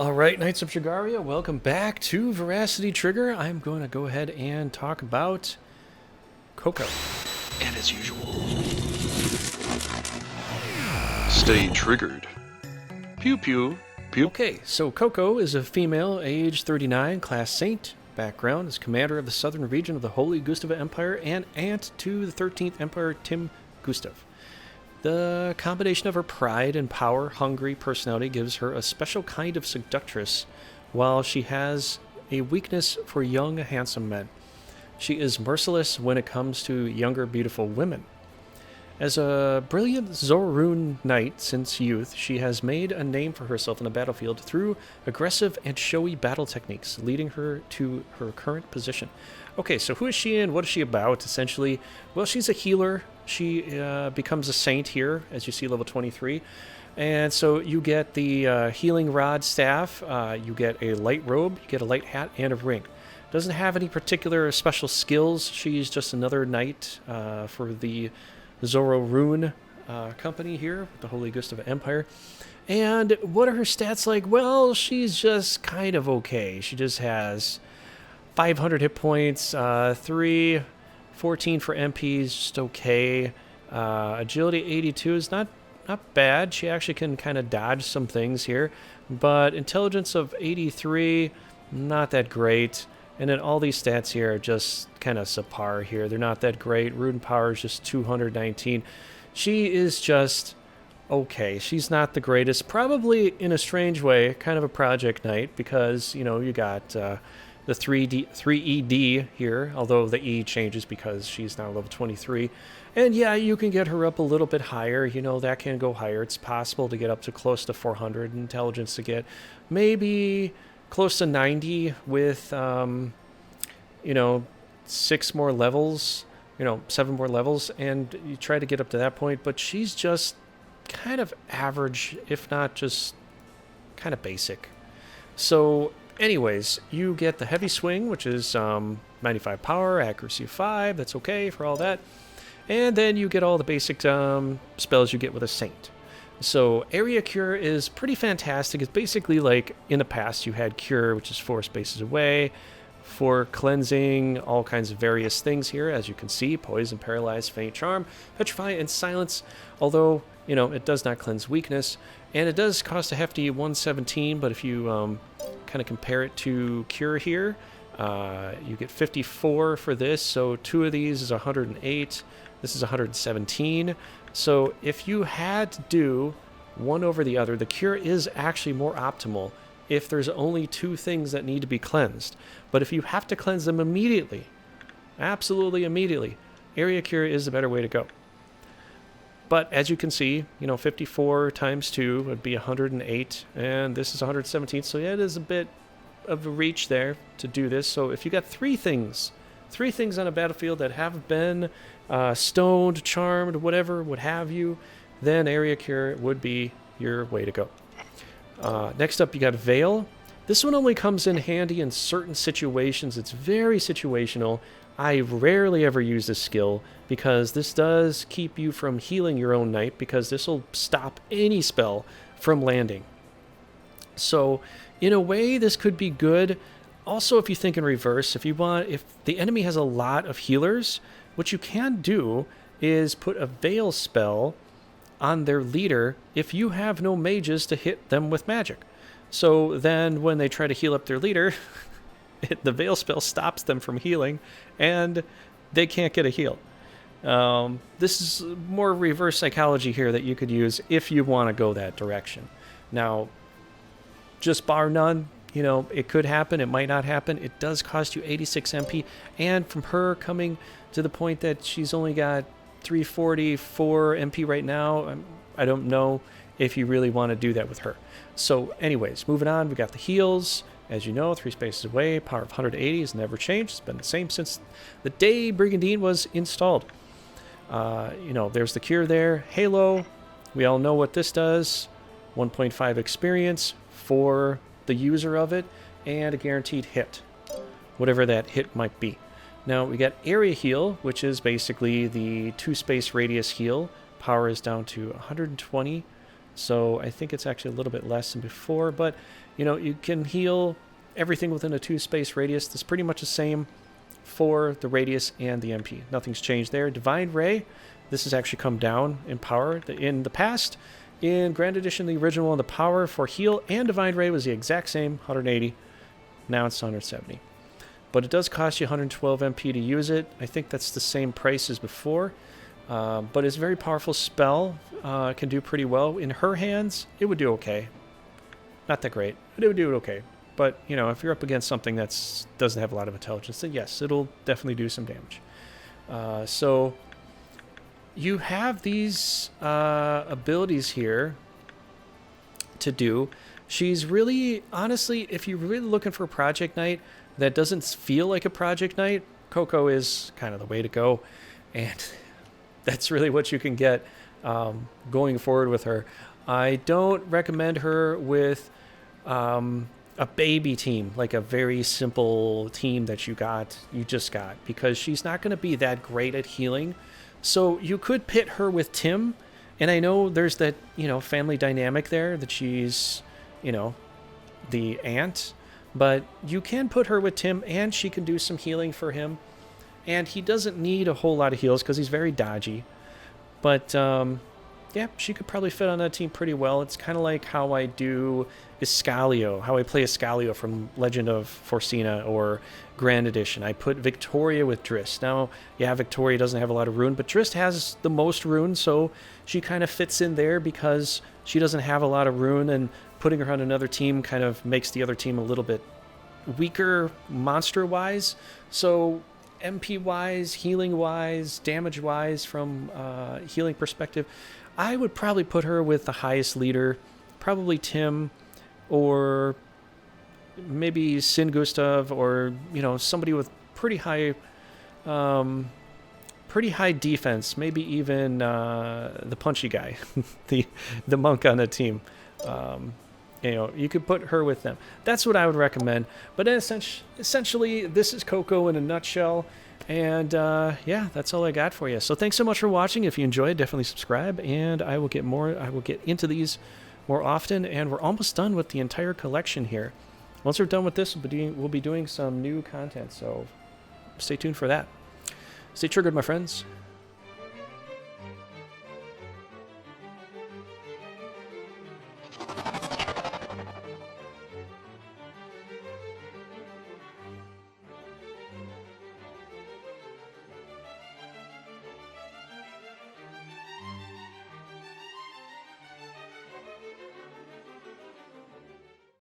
All right, Knights of Jagaria, welcome back to Veracity Trigger. I'm going to go ahead and talk about Coco. And as usual, stay triggered. Pew pew. Pew. Okay, so Coco is a female, age 39, class Saint. Background is commander of the southern region of the Holy Gustav Empire and aunt to the 13th Emperor Tim Gustav. The combination of her pride and power-hungry personality gives her a special kind of seductress, while she has a weakness for young, handsome men. She is merciless when it comes to younger, beautiful women. As a brilliant Zoroarun knight since youth, she has made a name for herself in the battlefield through aggressive and showy battle techniques, leading her to her current position. Okay, so who is she and what is she about, essentially? Well, she's a healer. She becomes a saint here, as you see, level 23. And so you get the healing rod staff, you get a light robe, you get a light hat, and a ring. Doesn't have any particular special skills. She's just another knight for the Zoroarun company here, with the Holy Gustav Empire. And what are her stats like? Well, she's just kind of okay. She just has 500 hit points, 14 for MPs, just okay. Agility 82 is not bad. She actually can kind of dodge some things here. But intelligence of 83, not that great. And then all these stats here are just kind of subpar here. They're not that great. Rune power is just 219. She is just okay. She's not the greatest. Probably, in a strange way, kind of a project knight because, you know, you got the 3ED here, although the E changes because she's now level 23. And yeah, you can get her up a little bit higher. You know, that can go higher. It's possible to get up to close to 400 intelligence to get maybe close to 90 with, 6 more levels, 7 more levels, and you try to get up to that point, but she's just kind of average, if not just kind of basic. So anyways, you get the heavy swing, which is 95 power, accuracy 5, that's okay for all that, and then you get all the basic spells you get with a saint. So Area Cure is pretty fantastic. It's basically like in the past you had Cure, which is 4 spaces away, for cleansing all kinds of various things here, as you can see: Poison, Paralyze, Faint, Charm, Petrify, and Silence. Although, it does not cleanse weakness, and it does cost a hefty 117, but if you kind of compare it to Cure here, you get 54 for this, so 2 of these is 108, this is 117. So if you had to do one over the other, the Cure is actually more optimal if there's only 2 things that need to be cleansed. But if you have to cleanse them immediately, absolutely immediately, Area Cure is the better way to go. But as you can see, 54 times 2 would be 108, and this is 117, so yeah, it is a bit of a reach there to do this. So if you got 3 things on a battlefield that have been stoned, charmed, whatever, what have you, then Area Cure would be your way to go. Next up, you got Veil. This one only comes in handy in certain situations. It's very situational. I rarely ever use this skill because this does keep you from healing your own knight, because this will stop any spell from landing. So in a way, this could be good. Also, if you think in reverse, if the enemy has a lot of healers, what you can do is put a Veil spell on their leader if you have no mages to hit them with magic. So then when they try to heal up their leader, the Veil spell stops them from healing, and they can't get a heal. This is more reverse psychology here that you could use if you want to go that direction. Now, just bar none, it could happen, it might not happen. It does cost you 86 MP, and from her coming to the point that she's only got 344 MP right now, I don't know if you really want to do that with her. So anyways, moving on, we got the heals. As you know, 3 spaces away, power of 180 has never changed. It's been the same since the day Brigandine was installed. There's the Cure there. Halo, we all know what this does. 1.5 experience for the user of it, and a guaranteed hit, whatever that hit might be. Now we got Area Heal, which is basically the 2 space radius heal. Power is down to 120, so I think it's actually a little bit less than before, but You know, you can heal everything within a 2-space radius. That's pretty much the same for the radius and the MP. Nothing's changed there. Divine Ray, this has actually come down in power. In the past, in Grand Edition, the original one, the power for heal and Divine Ray was the exact same, 180. Now it's 170. But it does cost you 112 MP to use it. I think that's the same price as before. But it's a very powerful spell. It can do pretty well. In her hands, it would do okay. Not that great, but it would do okay. But, you know, if you're up against something that doesn't have a lot of intelligence, then yes, it'll definitely do some damage. So you have these abilities here to do. She's really, honestly, if you're really looking for a Project Knight that doesn't feel like a Project Knight, Coco is kind of the way to go. And that's really what you can get going forward with her. I don't recommend her with a baby team, like a very simple team that you just got, because she's not going to be that great at healing. So you could pit her with Tim, and I know there's that, you know, family dynamic there, that she's, you know, the aunt, but you can put her with Tim and she can do some healing for him, and he doesn't need a whole lot of heals because he's very dodgy. But yeah, she could probably fit on that team pretty well. It's kind of like how I do Iscalio, how I play Iscalio from Legend of Forsena or Grand Edition. I put Victoria with Driss. Now, yeah, Victoria doesn't have a lot of rune, but Driss has the most rune, so she kind of fits in there because she doesn't have a lot of rune, and putting her on another team kind of makes the other team a little bit weaker monster-wise. So MP-wise, healing-wise, damage-wise, from healing perspective, I would probably put her with the highest leader, probably Tim, or maybe Sin Gustav, or, you know, somebody with pretty high defense, maybe even the punchy guy, the monk on the team. You know, you could put her with them. That's what I would recommend. But essentially, this is Coco in a nutshell. And yeah, that's all I got for you. So thanks so much for watching. If you enjoyed, definitely subscribe, and I will get into these more often. And we're almost done with the entire collection here. Once we're done with this, we'll be doing some new content. So stay tuned for that. Stay triggered, my friends.